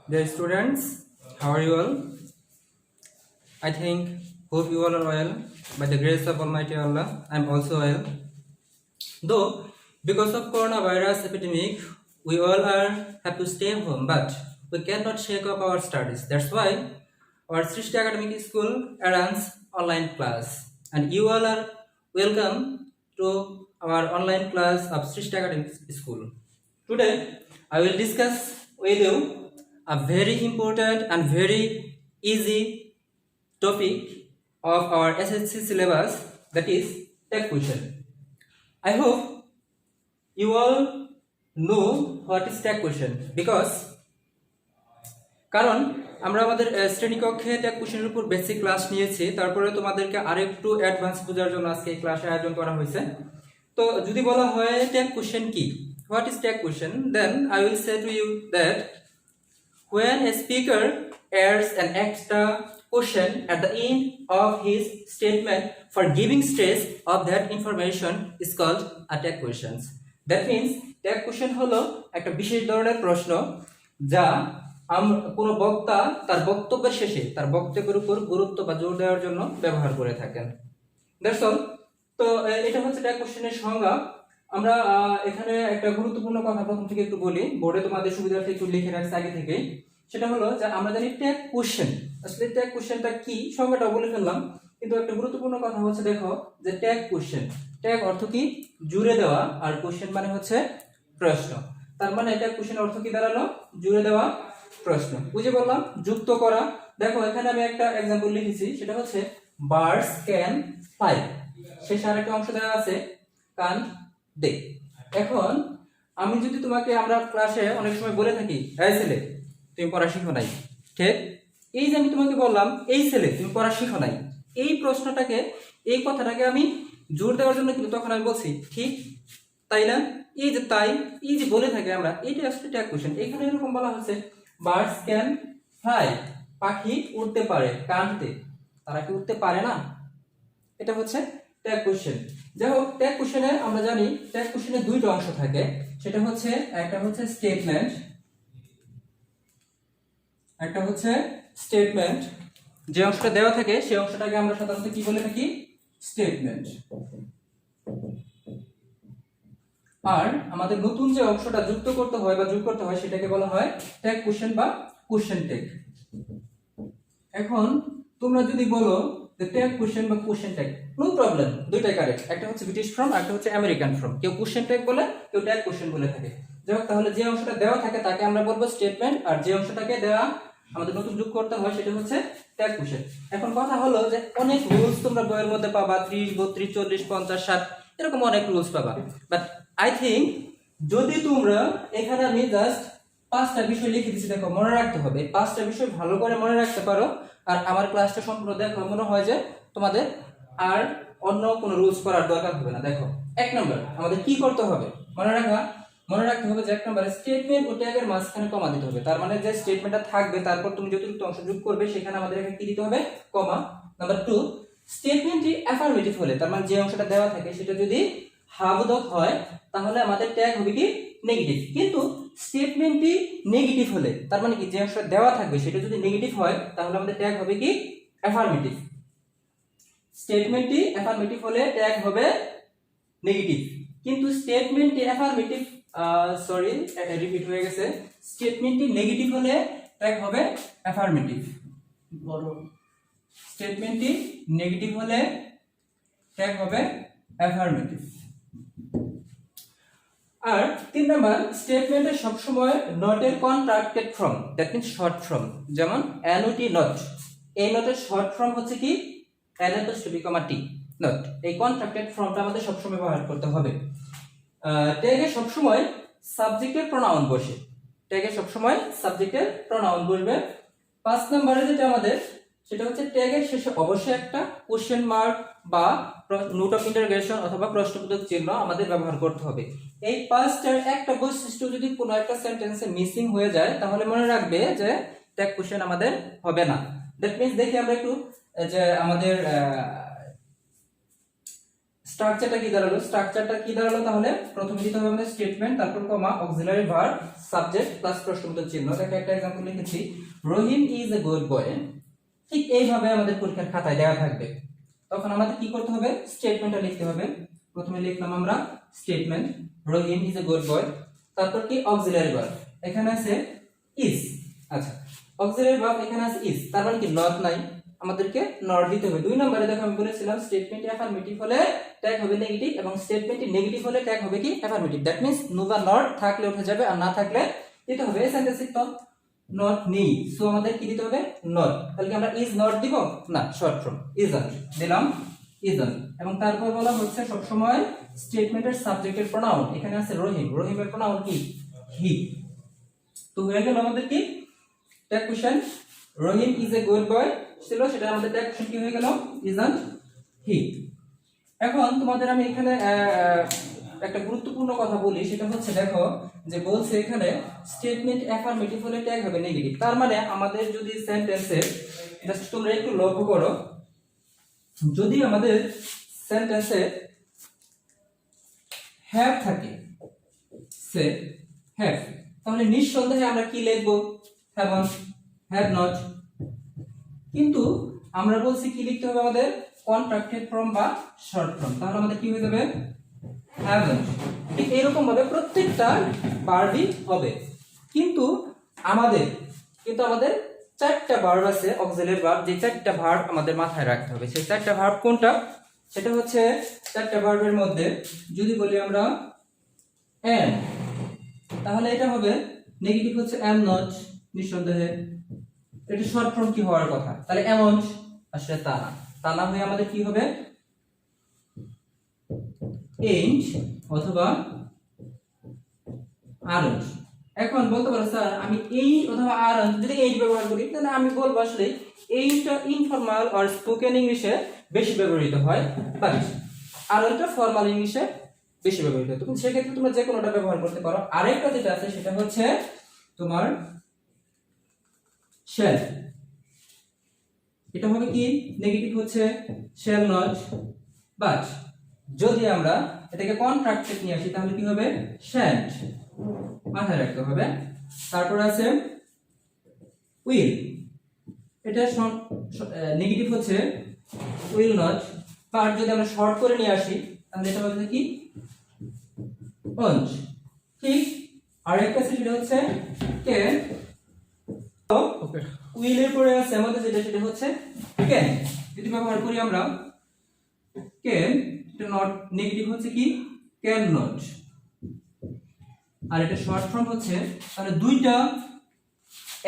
Dear students, how are you all? I think, hope you all are well. By the grace of Almighty Allah, I am also well. Though, because of coronavirus epidemic, we all have to stay home, but we cannot shake off our studies. That's why our Srishti Academic School arranges online class, and you all are welcome to our online class of Srishti Academic School. Today, I will discuss with you a very important and very easy topic of our SSC syllabus, that is tech question. I hope you all know what is tech question because কারণ আমরা আমাদের শ্রেণীকক্ষে tag কোশ্চেনের উপর basic class নিয়েছি, তারপরে তোমাদেরকে আরেকটু অ্যাডভান্স বোঝার জন্য আজকে এই ক্লাসের আয়োজন করা হয়েছে। তো যদি বলা হয় ট্যাগ কোশ্চেন কি, what is tag question, then I will say to you that when a speaker adds an extra question at the end of his statement for giving stress of that information is called a tag questions. That means tag question হলো একটা বিশেষ ধরনের প্রশ্ন যা কোনো বক্তা তার বক্তব্যের শেষে তার বক্তব্যের উপর গুরুত্ব বা জোর দেওয়ার জন্য ব্যবহার করে থাকেন। That's all. তো এটা হচ্ছে ট্যাগ কোশ্চেনের সংজ্ঞা। আমরা এখানে একটা গুরুত্বপূর্ণ কথা প্রথম থেকে একটু বলি, বোর্ডে তোমাদের সুবিধার্থে একটু লিখে রাখছি আগে থেকে। সেটা হলো যে আমরা জানি ট্যাগ কোশ্চেন, আসলে ট্যাগ কোশ্চেনটা কি সংজ্ঞাটা বলে ফেললাম, কিন্তু একটা গুরুত্বপূর্ণ কথা হচ্ছে দেখো যে ট্যাগ কোশ্চেন, ট্যাগ অর্থ কি জুড়ে দেওয়া, আর কোশ্চেন মানে হচ্ছে প্রশ্ন। তার মানে ট্যাগ কোশ্চেন অর্থ কি দাঁড়ালো, জুড়ে দেওয়া প্রশ্ন। বুঝে বললাম যুক্ত করা। দেখো এখানে আমি একটা এক্সাম্পল লিখেছি, সেটা হচ্ছে বার্ডস ক্যান ফ্লাই, শেষে আরেকটা অংশ দেওয়া আছে কান দে। এখন আমি যদি তোমাকে, আমরা ক্লাসে অনেক সময় বলে থাকি এই ছেলে তুমি পড়া শিখো নাই, ঠিক? এই যে আমি তোমাকে বললাম এই ছেলে তুমি পড়া শিখো নাই, এই প্রশ্নটাকে, এই কথাটাকে আমি জোর দেওয়ার জন্য কিন্তু তখন আমি বলছি ঠিক, তাই না? এই যে তাই, এই যে বলে থাকি আমরা, এইটা আসলে ট্যাগ কোশ্চেন। এখানে এরকম বলা হচ্ছে বার্ডস ক্যান ফ্লাই, পাখি উড়তে পারে, কানতে, তারা কি উড়তে পারে না? এটা হচ্ছে ট্যাগ কোশ্চেন। যাই হোক, ট্যাগ কোশ্চেনে আমরা জানি ট্যাগ কোশ্চেনে দুইটা অংশ থাকে, সেটা হচ্ছে একটা হচ্ছে স্টেটমেন্ট, একটা হচ্ছে স্টেটমেন্ট। যে অংশটা দেওয়া থাকে সেই অংশটাকে আমরা সাধারণত কি বলে থাকি, স্টেটমেন্ট। আর আমাদের নতুন যে অংশটা যুক্ত করতে হয় বা যোগ করতে হয় সেটাকে বলা হয় ট্যাগ কোশ্চেন বা কোশ্চেন ট্যাগ। এখন তোমরা যদি বলো ট্যাগ কোশ্চেন বা কোশ্চেন ট্যাগ, নো প্রবলেম, দুইটাই কারেক্ট। একটা হচ্ছে ব্রিটিশ ফর্ম, একটা হচ্ছে আমেরিকান ফর্ম। কেউ কোশ্চেন ট্যাগ বলে, কেউ ট্যাগ কোশ্চেন বলে থাকে। যাই হোক, তাহলে যে অংশটা দেওয়া থাকে তাকে আমরা বলবো স্টেটমেন্ট, আর যে অংশটাকে দেওয়া আমাদের নতুন যোগ করতে হয় সেটা হচ্ছে ট্যাগ কোশ্চেন। এখন কথা হলো যে অনেক রুলস তোমরা বইয়ের মধ্যে পাবা, 30, 32, 40, 50, 60 এরকম অনেক রুলস পাবা। বাট আই থিঙ্ক যদি তোমরা, এখানে আমি জাস্ট 5টা বিষয় লিখে দিচ্ছি, দেখো মনে রাখতে হবে, 5টা বিষয় ভালো করে মনে রাখতে পারো, আর আমার ক্লাসটা সম্পূর্ণ দেখো, মনে হয় যে তোমাদের আর অন্য কোনো রুলস করার দরকার হবে না। দেখো 1 নম্বর আমাদের কি করতে হবে, মনে রাখতে হবে যে 1 নম্বরে স্টেটমেন্ট ও ট্যাগের মাঝখানে কমা দিতে হবে। তার মানে যে স্টেটমেন্টটা থাকবে তারপর তুমি যতটুকু অংশ যোগ করবে সেখানে আমাদের এখানে কি দিতে হবে, কমা। নাম্বার 2, স্টেটমেন্টটি অ্যাফার্মেটিভ হলে, তার মানে যে অংশটা দেওয়া থাকে সেটা যদি হাবোধক হয় তাহলে আমাদের ট্যাগ হবে কি নেগেটিভ। কিন্তু স্টেটমেন্টটি নেগেটিভ হলে, তার মানে কি যে অংশটা দেওয়া থাকবে সেটা যদি নেগেটিভ হয় তাহলে আমাদের ট্যাগ হবে কি অ্যাফার্মেটিভ। স্টেটমেন্টটি অ্যাফার্মেটিভ হলে ট্যাগ হবে নেগেটিভ, কিন্তু স্টেটমেন্টটি অ্যাফার্মেটিভ, সরি রিপিট হয়ে গেছে, স্টেটমেন্টটি নেগেটিভ হলে ট্যাগ হবে অ্যাফার্মেটিভ। বড় স্টেটমেন্টটি নেগেটিভ হলে ট্যাগ হবে অ্যাফার্মেটিভ। আর 3 নাম্বার, স্টেটমেন্টে সবসময় নটের contracted form, that means short form, যেমন এনওটি নট, এই নটের শর্ট ফর্ম হচ্ছে কি এনএপি, টি নট। এই কন্ট্রাক্টেড ফর্মটা আমাদের সবসময় ব্যবহার করতে হবে। ট্যাগে সবসময় সাবজেক্টের প্রোনাউন বসে, ট্যাগে সবসময় সাবজেক্টের প্রোনাউন বসবে। 5 নম্বরে যেটা আমাদের, সেটা হচ্ছে ট্যাগের শেষে অবশ্যই একটা কোশ্চেন মার্ক বা নোট অফ ইন্টারোগেশন অথবা প্রশ্নবোধক চিহ্ন আমাদের ব্যবহার করতে হবে। এই 5টার একটা বৈশিষ্ট্য যদি কোনো একটা সেন্টেন্সে মিসিং হয়ে যায় তাহলে মনে রাখবে যে ট্যাগ কোশ্চেন আমাদের হবে না। দ্যাট মিন্স দেখি আমরা একটু যে আমাদের স্ট্রাকচারটা কি দাঁড়ালো? তাহলে প্রথমে দিতে হবে আমাদের স্টেটমেন্ট, তারপর কমা, অক্সিলারি ভার্ব, সাবজেক্ট প্লাস প্রশ্নবোধক চিহ্ন। দেখো একটা एग्जांपल লিখেছি, রহিম ইজ এ গুড বয়। ঠিক এইভাবে আমাদের পরীক্ষার খাতায় দেওয়া থাকবে। তখন আমাদের কি করতে হবে? স্টেটমেন্টটা লিখতে হবে। প্রথমে লিখলাম আমরা statement, Rahim is a good boy, তারপর কি অক্সিলারি ভার্ব, এখানে আছে ইজ। আচ্ছা, অক্সিলারি ভার্ব এখানে আছে ইজ, তার মানে কি নট নাই, আমাদেরকে নট দিতে হবে। 2 নম্বরে দেখো আমি বলেছিলাম স্টেটমেন্ট অ্যাফার্মেটিভ হলে ট্যাগ হবে নেগেটিভ, এবং স্টেটমেন্টটি নেগেটিভ হলে ট্যাগ হবে কি অ্যাফার্মেটিভ। দ্যাট মিন্স নো বা নট থাকলে উঠে যাবে, আর না থাকলে দিতে হবে এই সেন্টেন্সে তো নট নেই, সো আমাদের কি দিতে হবে? নট। তাহলে কি আমরা ইজ নট দিব না, শর্ট ফর্ম ইজন্ট দিলাম, ইজন্ট। এবং তারপর বলা হচ্ছে সব সময় স্টেটমেন্টের সাবজেক্টের প্রোনাউন, এখানে আছে রহিম, রহিমের প্রোনাউন কি হি। তো হয়ে গেল আমাদের কি tag question, Rahim is a good boy ছিল, সেটা আমাদের ট্যাগ কোশ্চেন কি হয়ে গেল? ইজন্ট হি। এখন তোমাদের আমি এখানে একটা গুরুত্বপূর্ণ কথা বলি, সেটা হচ্ছে দেখো যে বলছে এখানে স্টেটমেন্ট অ্যাফার্মেটিভ হলে ট্যাগ হবে নেগেটিভ। তার মানে আমাদের যদি সেন্টেন্সে, জাস্ট তোমরা একটু লক্ষ্য করো, যদি আমাদের সেন্টেন্সে হ্যাভ থাকে, সে হ্যাভ, তাহলে নিঃসন্দেহে আমরা কি লিখবো? Haven't, have not. কিন্তু আমরা বলছি কি লিখতে হবে আমাদের? কন্ট্রাক্টেড ফর্ম বা শর্ট ফর্ম, তাহলে আমাদের কি হয়ে যাবে? হ্যাভন্ট। ঠিক এরকম ভাবে প্রত্যেকটা ভার্বই হবে। কিন্তু আমাদের 4টা ভার্ব আছে অক্সিলারি ভার্ব, যে 4টা ভার্ব আমাদের মাথায় রাখতে হবে। সেই 4টা ভার্ব কোনটা? সেটা হচ্ছে 4টা ভার্বের মধ্যে যদি বলি আমরা am, তাহলে এটা হবে নেগেটিভ হচ্ছে am not, নিঃসন্দেহে। এটা শর্ট ফর্ম কি হওয়ার কথা? তাহলে amont, আসলে তা না, তা না হয়ে আমাদের কি হবে? ain't অথবা aren't। এখন বলতে পারো স্যার আমি ain't অথবা aren't যদি ain't ব্যবহার করি, তাহলে আমি বলবো আসলে ain't ইনফর্মাল আর স্পোকেন ইংলিশে বেশি ব্যবহৃত হয়, বাট aren't ফর্মাল ইংলিশে বেশি ব্যবহৃত হয়। তুমি সেক্ষেত্রে তোমরা যে কোনোটা ব্যবহার করতে পারো। আরেকটা যেটা আছে সেটা হচ্ছে তোমার shall, এটা হবে কি নেগেটিভ হচ্ছে shall not, বাট যদি আমরা এটাকে কন্ট্রাক্টেড নিয়ে আসি তাহলে কি হবে? shan't, মাথায় রাখতে হবে। তারপর আছে will, এটা নেগেটিভ হচ্ছে will not, বাট যদি আমরা শর্ট করে নিয়ে আসি তাহলে এটা হবে কি won't। ঠিক আরেকটা সেটা হচ্ছে can, ওকে will এর পরে আছে আমাদের যেটা সেটা হচ্ছে can। যদি ব্যবহার করি আমরা can, এটা নট নেগেটিভ হচ্ছে কি can not, আর এটা শর্ট ফর্ম হচ্ছে, তাহলে দুইটা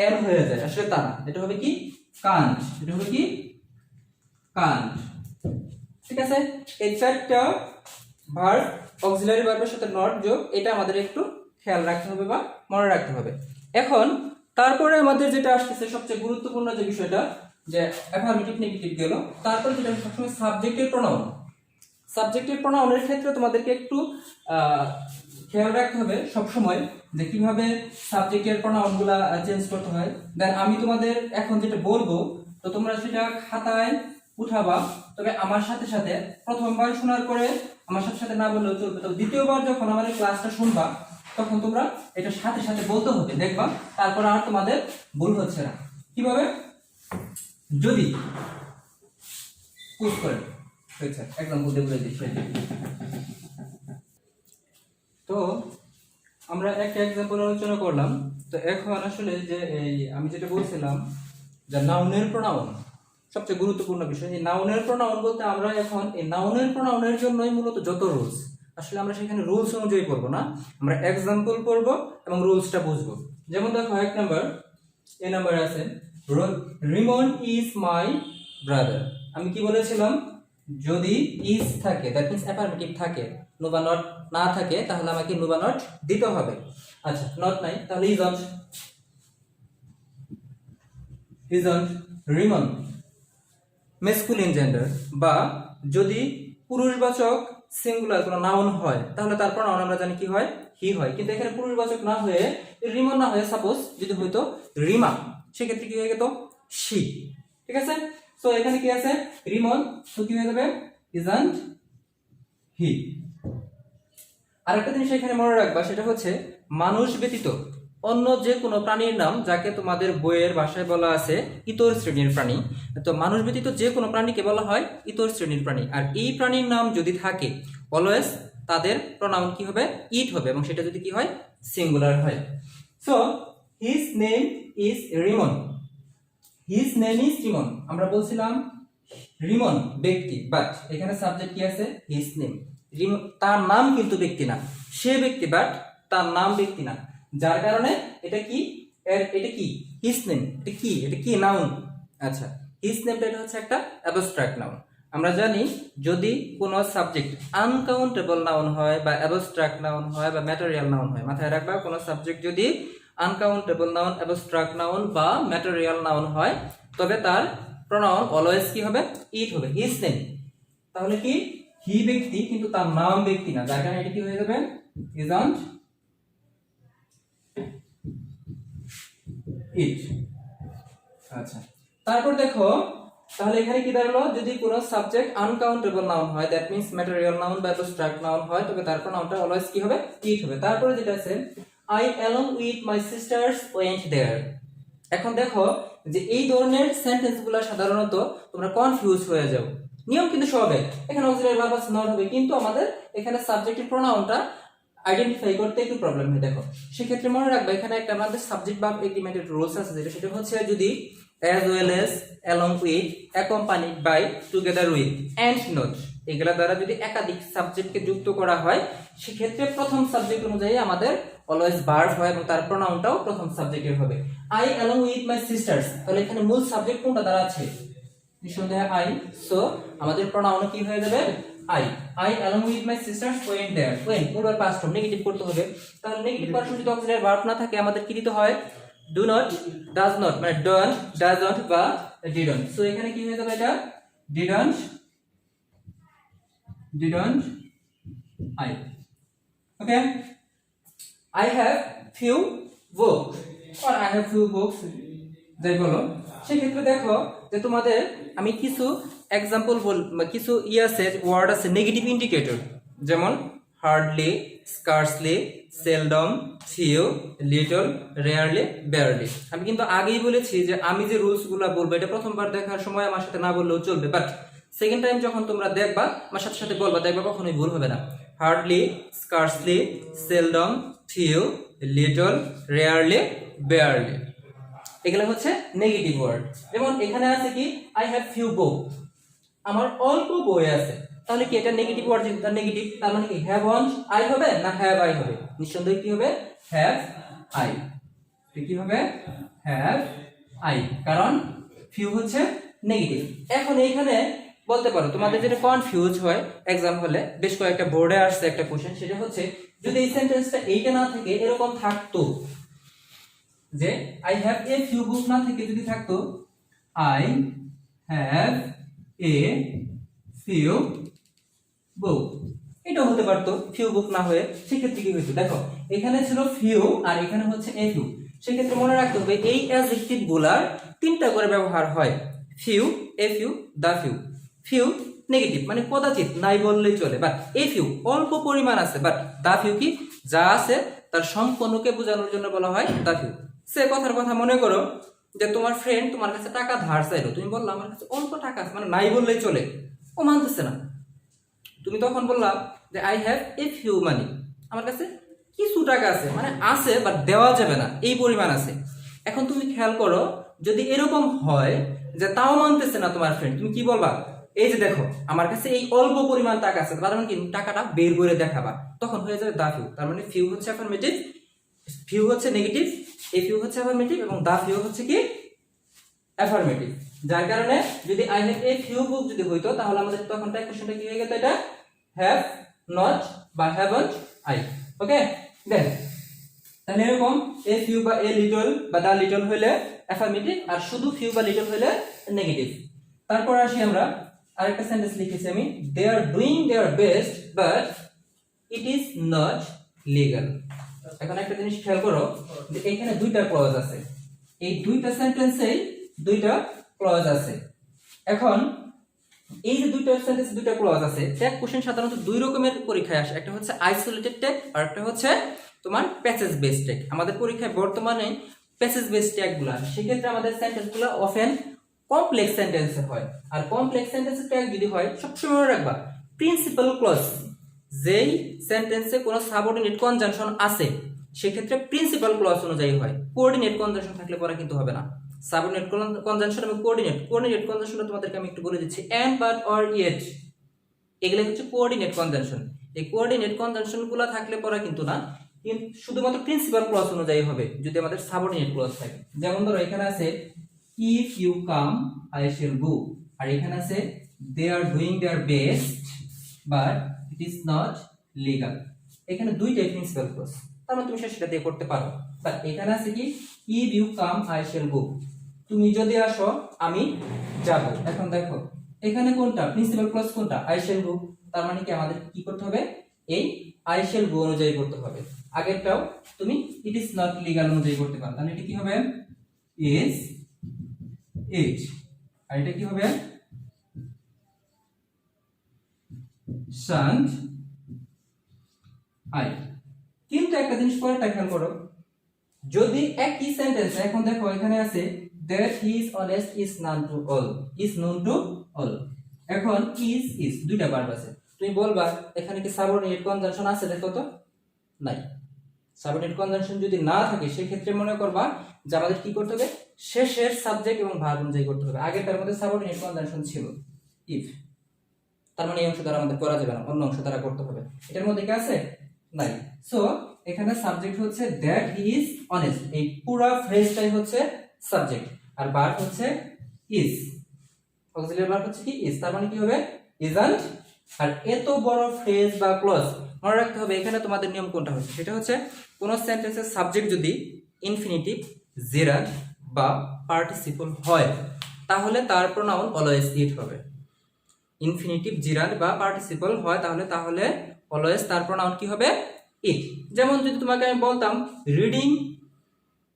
এর হয়ে যায়, আসলে তা না, এটা হবে কি can't, এটা হবে কি can't। ঠিক আছে, এই 4টা ভার্ব অক্সিলারি ভার্বের সাথে নট যোগ, এটা আমাদের একটু খেয়াল রাখতে হবে বা মনে রাখতে হবে। এখন তারপরে আমাদের যেটা আসছে সবচেয়ে গুরুত্বপূর্ণ যে বিষয়টা, যে অ্যাফার্মেটিভ নেগেটিভ গেল, তারপর যেটা সবসময় সাবজেক্টের প্রোনাউন। সাবজেক্টের প্রোনাউনের ক্ষেত্রে তোমাদেরকে একটু খেয়াল রাখতে হবে সবসময় যে কিভাবে সাবজেক্টের প্রোনাউনগুলা চেঞ্জ করতে হয়। দেন আমি তোমাদের এখন যেটা বলবো, তো তোমরা সেটা খাতায় উঠাবা, তবে আমার সাথে সাথে প্রথমবার শোনার পরে আমার সাথে সাথে না বললেও চলবে, তো দ্বিতীয়বার যখন আমাদের ক্লাসটা শুনবা তখন তোমরা এটা সাথে সাথে বলতে হবে, দেখবা তারপর আর তোমাদের ভুল হচ্ছে না। কিভাবে? যদি পুশ করে হয়েছে एग्जांपल দিয়ে বলে দিচ্ছি। তো আমরা একটা एग्जांपल আলোচনা করলাম। তো এখন আসলে যে এই আমি যেটা বলছিলাম যে নাউনের প্রোনাউন সবচেয়ে গুরুত্বপূর্ণ বিষয়। এই নাউনের প্রোনাউন বলতে আমরা এখন এই নাউনের প্রোনাউনের জন্যই মূলত যত রুলস, আসলে আমরা সেখানে রুলস অনুযায়ী পড়বো না, আমরা एग्जांपल পড়বো এবং রুলসটা বুঝবো। যেমন দেখো এক নাম্বার, এই নাম্বারে আছে রিমন ইজ মাই ব্রাদার। আমি কি বলেছিলাম? যদি ইজ থাকে দ্যাট মিন্স অ্যাফার্মেটিভ থাকে, নো বা নট না থাকে তাহলে আমাকে নো বা নট দিতে হবে। আচ্ছা, নট নাই তাহলে isn't, isn't Rimon masculine gender, বা যদি পুরুষবাচক সিঙ্গুলার কোনো নাউন হয় তাহলে তারপর নাউন আমরা জানি কি হয়? হি হয়। কিন্তু এখানে পুরুষবাচক না হয়ে রিমন না হয়ে সাপোজ যদি হইতো রিমা, সেক্ষেত্রে কি হয়ে যেত? শি। ঠিক আছে, সো এখানে কি আছে? রিমন, তো কি হয়ে যাবে? ইজন্ট হি। আরেকটা জিনিস এখানে মনে রাখবা, সেটা হচ্ছে মানুষ ব্যতীত অন্য যে কোনো প্রাণীর নাম, যাকে তোমাদের বইয়ের ভাষায় বলা আছে ইতর শ্রেণীর প্রাণী। তো মানুষ ব্যতীত যে কোনো প্রাণীকে বলা হয় ইতর শ্রেণীর প্রাণী। আর এই প্রাণীর নাম যদি থাকে, অলওয়েজ তাদের প্রোনাউন কি হবে? ইট হবে, এবং সেটা যদি কি হয়? সিঙ্গুলার হয়। So his name is Rimon. His name is Rimon, আমরা বলছিলাম রিমন ব্যক্তি, বাট এখানে সাবজেক্ট কি আছে? His name. তার নাম কিন্তু ব্যক্তি না, সে ব্যক্তি বাট তার নাম ব্যক্তি না, যার কারণে এটা কি? এটা কি? His name. এটা কি? এটা কি? নাউন। আচ্ছা, হিজ নেমটা এটা হচ্ছে একটা অ্যাবস্ট্রাক্ট নাউন। আমরা জানি যদি কোনো সাবজেক্ট আনকাউন্টেবল নাউন হয় বা অ্যাবস্ট্রাক্ট নাউন হয় বা ম্যাটেরিয়াল নাউন হয়, মাথায় রাখবা কোনো সাবজেক্ট যদি আনকাউন্টেবল নাউন, অ্যাবস্ট্রাক্ট নাউন বা ম্যাটেরিয়াল নাউন হয়, তবে তার প্রোনাউন অলওয়েজ কি হবে? ইট হবে, হিজ নেম। তাহলে কি? হি ব্যক্তি কিন্তু তার নাম ব্যক্তি না, যার কারণে এটা কি হয়ে যাবে? Isn't it. আচ্ছা, তারপর দেখো, তাহলে এখানে কি দাঁড়ালো? যদি কোনো সাবজেক্ট আনকাউন্টেবল নাউন হয়, দ্যাট মিন্স ম্যাটেরিয়াল নাউন বা অ্যাবস্ট্রাক্ট নাউন হয়, তবে তার প্রোনাউনটা অলওয়েজ কি হবে? ইট হবে। তারপরে যেটা আছে, I along with my sisters went there. এখন দেখো যে এই ধরনের সেন্টেন্সগুলো সাধারণত তোমরা কনফিউজ হয়ে যাও। নিয়ম কিন্তু সবে, এখানে অক্সিলারি ভার্ব আছে, নট হবে, কিন্তু আমাদের এখানে সাবজেক্টের প্রোনাউনটা আইডেন্টিফাই করতে একটু প্রবলেম হয়। দেখো সেক্ষেত্রে মনে রাখবে এখানে একটা আমাদের সাবজেক্ট ভার্ব এগ্রিমেন্টেড রুলস আছে, যেটা সেটা হচ্ছে যদি as well as, along with, accompanied by, together with, and not এগুলা দ্বারা যদি একাধিক সাবজেক্টকে যুক্ত করা হয়, সেক্ষেত্রে প্রথম সাবজেক্ট অনুযায়ী আমাদের অলওয়েজ ভার্ব হয় এবং তার প্রোনাউনটাও প্রথম সাবজেক্টের হবে। I along with my sisters, তাহলে এখানে মূল সাবজেক্ট কোনটা দ্বারা আছে? নিঃসন্দেহে I, সো আমাদের প্রোনাউন কি হয়ে যাবে? I along with my sisters went there. When পুরো পাস্ট ফর্ম নেগেটিভ করতে হবে, তাহলে নেগেটিভ পার্সন যদি অক্সিলারি ভার্ব না থাকে, আমাদের কি দিতে হয়? do not, does not, মানে don't, doesn't বা didn't। সো এখানে কি হয়ে যাবে? এটা didn't I। Okay, I have few books or I have few books, যাই বলো। সেক্ষেত্রে দেখো যে তোমাদের আমি কিছু এক্সাম্পল কিছু আছে, ওয়ার্ড আছে নেগেটিভ ইন্ডিকেটর, যেমন hardly, scarcely, seldom, few, little, rarely, barely. আমি কিন্তু আগেই বলেছি যে আমি যে রুলস গুলা বলবো, এটা প্রথমবার দেখার সময় আমার সাথে না বললেও চলবে, বাট সেকেন্ড টাইম যখন তোমরা দেখবা আমার সাথে সাথে বলবা, দেখবা কখনোই ভুল হবে না। Hardly, scarcely, seldom, few, little, rarely, barely, এগুলো হচ্ছে নেগেটিভ ওয়ার্ড। যেমন এখানে আছে কি? আই হ্যাভ ফিউ বুক, আমার অল্প বই আছে, তাহলে কি এটা নেগেটিভ ওয়ার্ড? যেটা নেগেটিভ, তার মানে কি হ্যাভ অন আই হবে না হ্যাভ আই হবে? নিঃসন্দেহে কি হবে? Have I. কি হবে? হ্যাভ আই, কারণ ফিউ হচ্ছে নেগেটিভ। এখন এইখানে বলতে পারো তোমাদের যেটা কনফিউজ হয় एग्जाम হলে, বেশ কয়েকটা বোর্ডে আসছে একটা কোশ্চেন, সেটা হচ্ছে যদি এই সেন্টেন্সটা এইটা না থেকে এরকম থাকতো, যে আই হ্যাভ এ ফিউ বুক না থেকে যদি থাকতো আই হ্যাভ এ ফিউ বুক, এটা হতে পারতো ফিউ বুক না হয়ে। সেক্ষেত্রে কি হইতো? দেখো এখানে ছিল ফিউ আর এখানে হচ্ছে এ ফিউ। সেক্ষেত্রে মনে রাখতে হবে এই অ্যাডজেক্টিভ গুলার তিনটা করে ব্যবহার হয়, few, a few, the few. Few negative, মানে কদাচিৎ, নাই বললেই চলে, বাট এ ফিউ অল্প পরিমাণ আছে, বাট দা ফিউ কি? যা আছে তার সম্পূর্ণকে বোঝানোর জন্য বলা হয় দা ফিউ। সে কথার কথা মনে করো যে তোমার ফ্রেন্ড তোমার কাছে টাকা ধার চাইলো, তুমি বললা আমার কাছে অল্প টাকা আছে, মানে নাই বললেই চলে, ও মানতেছে না। তুমি তখন বললাম যে আই হ্যাভ এ ফিউ মানি, আমার কাছে কিছু টাকা আছে, মানে আছে বাট দেওয়া যাবে না, এই পরিমাণ আছে। এখন তুমি খেয়াল করো, যদি এরকম হয় যে তাও মানতেছে না তোমার ফ্রেন্ড, তুমি কি বলবা? এই যে দেখো আমার কাছে এই অল্প পরিমাণ টাকা আছে, তার মানে কি টাকাটা বের করে দেখাবা, তখন হয়ে যাবে দা ফিউ। তার মানে ফিউ হচ্ছে অ্যাফার্মেটিভ, ফিউ হচ্ছে নেগেটিভ, এ ফিউ হচ্ছে অ্যাফার্মেটিভ এবং দা ফিউ হচ্ছে কি? অ্যাফার্মেটিভ। যার কারণে যদি আই হ্যাভ এ ফিউ বুক যদি হইতো, তাহলে আমাদের তখন কোশ্চেনটা কি হয়ে যেত? এটা হ্যাভ নট বা হ্যাভন্ট আই। ওকে, দেন তাহলে এরকম এ ফিউ বা এ লিটল বা দা লিটল হইলে অ্যাফার্মেটিভ, আর শুধু ফিউ বা লিটল হইলে নেগেটিভ। তারপর আসি আমরা আরেকটা সেন্টেন্স লিখেছি আমি, they are doing their best but it is not legal. এখন একটা জিনিস খেয়াল করো যে এখানে দুইটা ক্লজ আছে, এই দুইটা সেন্টেন্সেই দুইটা ক্লজ আছে। এখন এই যে দুইটা সেন্টেন্স দুইটা ক্লজ আছে, ট্যাগ কোশ্চেন সাধারণত দুই রকমের পরীক্ষায় আসে, একটা হচ্ছে আইসোলেটেড ট্যাগ আর একটা হচ্ছে তোমার প্যাসেজ বেসড ট্যাগ। আমাদের পরীক্ষায় বর্তমানে প্যাসেজ বেসড ট্যাগগুলো, সেক্ষেত্রে আমাদের সেন্টেন্সগুলো অফেন কমপ্লেক্স সেন্টেন্সে হয়। আর কমপ্লেক্স সেন্টেন্সের ট্যাগ যদি হয়, সবসময় মনে রাখবা প্রিন্সিপাল ক্লজ, যেই সেন্টেন্সে কোনো সাবঅর্ডিনেট কনজাংশন আছে সেক্ষেত্রে প্রিন্সিপাল ক্লজ অনুযায়ী হয়। কোঅর্ডিনেট কনজাংশন থাকলে পরে কিন্তু হবে না। সাবঅর্ডিনেট কনজাংশন এবং কোঅর্ডিনেট কনজাংশন তোমাদেরকে আমি একটু বলে দিচ্ছি, এন্ড, বাট, অর, ইয়েট, এগুলো হচ্ছে কোঅর্ডিনেট কনজাংশন। এই কোঅর্ডিনেট কনজাংশন গুলো থাকলে পরে কিন্তু না, কিন্তু শুধুমাত্র প্রিন্সিপাল ক্লজ অনুযায়ী হবে যদি আমাদের সাবঅর্ডিনেট ক্লজ থাকে। যেমন ধরো এখানে আছে if you come I shall go, আর এখানে আছে they are doing their best but it is not legal. এখানে দুইটাই প্রিন্সিপাল ক্লজ, তার মানে তুমি সেটা দিয়ে করতে পারো। বাট এখানে আছে কি if you come I shall go, তুমি যদি আসো আমি যাব। এখন দেখো এখানে কোনটা প্রিন্সিপাল ক্লজ, কোনটা আই শ্যাল গো, তার মানে কি আমাদের কি করতে হবে, এই আই শ্যাল গো অনুযায়ী করতে হবে। আগেরটাও তুমি ইট ইজ নট লিগাল অনুযায়ী করতে পারো, তাহলে এটা কি হবে ইজ ইট, আর এটা কি হবে শান্ট আই। কিন্তু একটা জিনিস পরেরটা খেয়াল করো, যদি একই সেন্টেন্স, এখন দেখো এখানে আছে that he is honest is known to all, is known to all, এখন is দুইটা ভার্ব আছে, তুমি বলবা এখানে কি সাবঅর্ডিনেট কনজাংশন আছে, দেখো তো নাই। সাবঅর্ডিনেট কনজাংশন যদি না থাকে সেক্ষেত্রে মনে করবা যে আমাদের কি করতে হবে, শেষের সাবজেক্ট এবং ভার্ব অনুযায়ী করতে হবে। আগেরটার মধ্যে সাবঅর্ডিনেট কনজাংশন ছিল if, তার মানে এই অংশ দ্বারা আমাদের করা যাবে না, অন্য অংশ দ্বারা করতে হবে। এটার মধ্যে কি আছে, নাই। সো এখানে সাবজেক্ট হচ্ছে that he is honest, এই পুরো ফ্রেজটাই হচ্ছে সাবজেক্ট, আর ভার্ব হচ্ছে is, অক্সিলারি ভার্ব হচ্ছে কি is, তার মানে কি হবে isn't। আর এত বড় ফ্রেজ বা ক্লজ মনে রাখতে হবে, এখানে তোমাদের নিয়ম কোনটা হচ্ছে, সেটা হচ্ছে কোন সেন্টেন্সের সাবজেক্ট যদি ইনফিনিটিভ, জেরান্ড বা পার্টিসিপল হয় তাহলে তার প্রোনাউন অলওয়েজ ইট হবে। ইনফিনিটিভ, জিরান্ড বা পার্টিসিপল হয় তাহলে অলওয়েজ তার প্রোনাউন কি হবে, ইট। যেমন যদি তোমাকে আমি বলতাম reading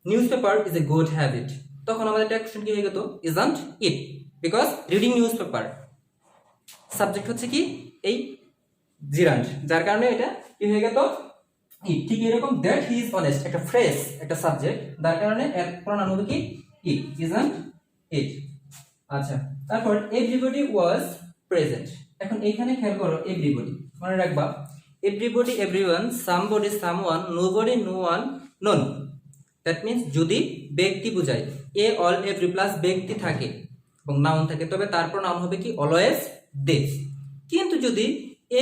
newspaper is a good habit, তখন আমাদের ট্যাক্সন কি হয়ে যেত isn't it, because reading newspaper subject হচ্ছে কি এই জিরান্ড, যার কারণে এটা কি হয়ে গেল ইট। ঠিক এরকম দ্যাট হি ইজ অনেস্ট একটা ফ্রেজ, একটা সাবজেক্ট, যার কারণে এর প্রোনাউন হবে কি ইট, ইজন্ট ইট। আচ্ছা, তারপর এভরিবডি ওয়াজ প্রেজেন্ট। এখন এইখানে খেয়াল করো, এভরিবডি মনে রাখবা everybody, everyone, somebody, someone, nobody, no one, none. That means যদি ব্যক্তি বোঝায়, এ অল এভরি প্লাস ব্যক্তি থাকে এবং নাউন থাকে, তবে তারপর নাউন হবে কি অলওয়েজ দে। কিন্তু যদি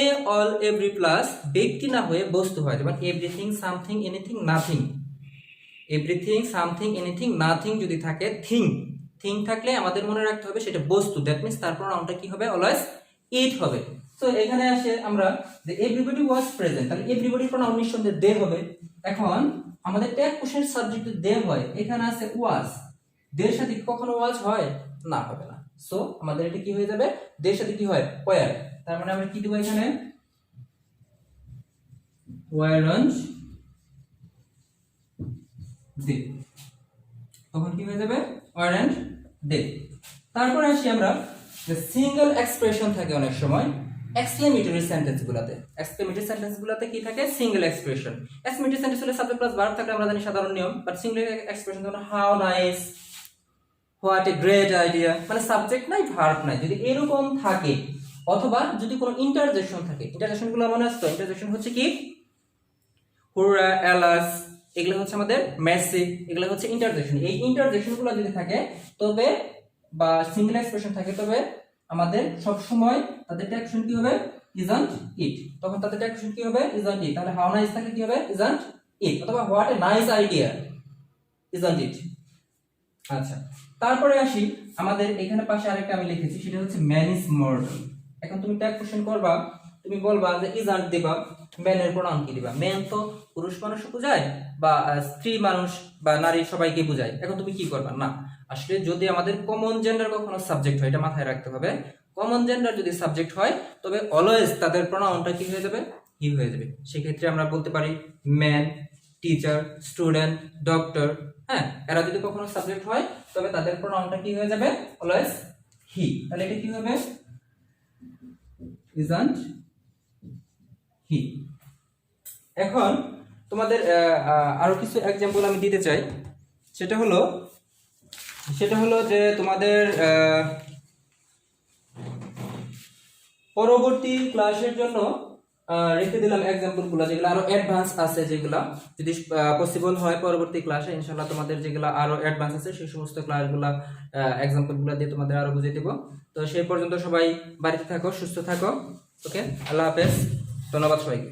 এ অল এভরি প্লাস ব্যক্তি না হয়ে বস্তু হয়, যেমন everything, something, anything, nothing, everything, something, anything, nothing যদি থাকে, থিং থাকলে আমাদের মনে রাখতে হবে সেটা বস্তু, দ্যাট মিন্স তারপর নাউনটা কি হবে অলওয়েজ ইট হবে। সো এখানে আসে আমরা যে এভরিবডি ওয়াজ প্রেজেন্ট, তাহলে এভরিবডি প্রোনাউন নিঃসন্দেহে দে হবে। এখন আমাদের ট্যাগ কোশ্চেন সাবজেক্ট দে হয়, এখানে আছে ওয়াজ, দের সাথে কখনো ওয়াজ হয় না, হবে না। সো আমাদের এটা কি হয়ে যাবে, দের সাথে কি হয় ওয়্যার, তার মানে আমরা কি দেব এখানে ওয়্যারন্ট দে, তখন কি হয়ে যাবে ওয়্যারন্ট দে। তারপরে আসি আমরা যে সিঙ্গেল এক্সপ্রেশন থাকে অনেক সময় এক্সক্লেমেটরি সেন্টেন্সগুলোতে। এক্সক্লেমেটরি সেন্টেন্সগুলোতে কি থাকে, সিঙ্গেল এক্সপ্রেশন। এক্সক্লেমেটরি সেন্টেন্স হলে সাবজেক্ট প্লাস ভার্ব থাকে, আমরা জানি সাধারণ নিয়ম। বাট সিঙ্গেল এক্সপ্রেশন যেমন how nice, what a great idea, মানে সাবজেক্ট নাই ভার্ব নাই, যদি এরকম থাকে, অথবা যদি কোনো ইন্টারজেকশন থাকে, ইন্টারজেকশনগুলো মনে আসতো, ইন্টারজেকশন হচ্ছে কি হুররা, এলাস, এগুলো হচ্ছে আমাদের মেসি, এগুলো হচ্ছে ইন্টারজেকশন। এই ইন্টারজেকশনগুলো যদি থাকে তবে, বা সিঙ্গেল এক্সপ্রেশন থাকে, তবে আমাদের সব সময় তাদের ট্যাক্সন কি হবে ইজন্ট ইট, তখন তাদের ট্যাক্সন কি হবে ইজন্ট ইট। তাহলে হাউ নাইস থাকে কি হবে ইজন্ট ইট, অথবা what a nice idea isn't it. আচ্ছা, তারপরে আসি আমাদের এখানে পাশে আরেকটা আমি লিখেছি, সেটা হচ্ছে ম্যান ইজ মর্টাল। এখন তুমি ট্যাগ কোশ্চেন করবা, তুমি বলবা যে ইজন্ট দিবা, ম্যানের প্রোনাউন কি দিবা, ম্যান তো পুরুষ মানুষকে বোঝায় বা স্ত্রী মানুষ বা নারী সবাইকে বোঝায়। এখন তুমি কি করবা, না আসলে যদি আমাদের কমন জেন্ডার কখনো সাবজেক্ট হয়, এটা মাথায় রাখতে হবে, কমন জেন্ডার যদি সাবজেক্ট হয় তবে অলওয়েজ তাদের প্রোনাউনটা কি হয়ে যাবে হি হয়ে যাবে। সেক্ষেত্রে আমরা বলতে পারি ম্যান, টিচার, স্টুডেন্ট, ডক্টর, হ্যাঁ, এরা যদি কখনো সাবজেক্ট হয় তবে তাদের প্রোনাউনটা কি হয়ে যাবে অলওয়েজ হি। তাহলে এটা কি হবে ইজন্ট হি। এখন তোমাদের আরো কিছু এক্সাম্পল আমি দিতে চাই। সেটা হলো যে তোমাদের পরবর্তী ক্লাসের জন্য রেখে দিলাম এক্সাম্পলগুলো, যেগুলো আরো অ্যাডভান্স আছে, যেগুলো যদি পসিবল হয় পরবর্তী ক্লাসে ইনশাআল্লাহ তোমাদের যেগুলো আরো অ্যাডভান্স আছে সেই সমস্ত ক্লাসগুলো এক্সাম্পলগুলো দিয়ে তোমাদের আরো বুঝিয়ে দেব। তো সেই পর্যন্ত সবাই বাড়িতে থাকো, সুস্থ থাকো। ওকে, আল্লাহ হাফেজ, ধন্যবাদ সবাইকে।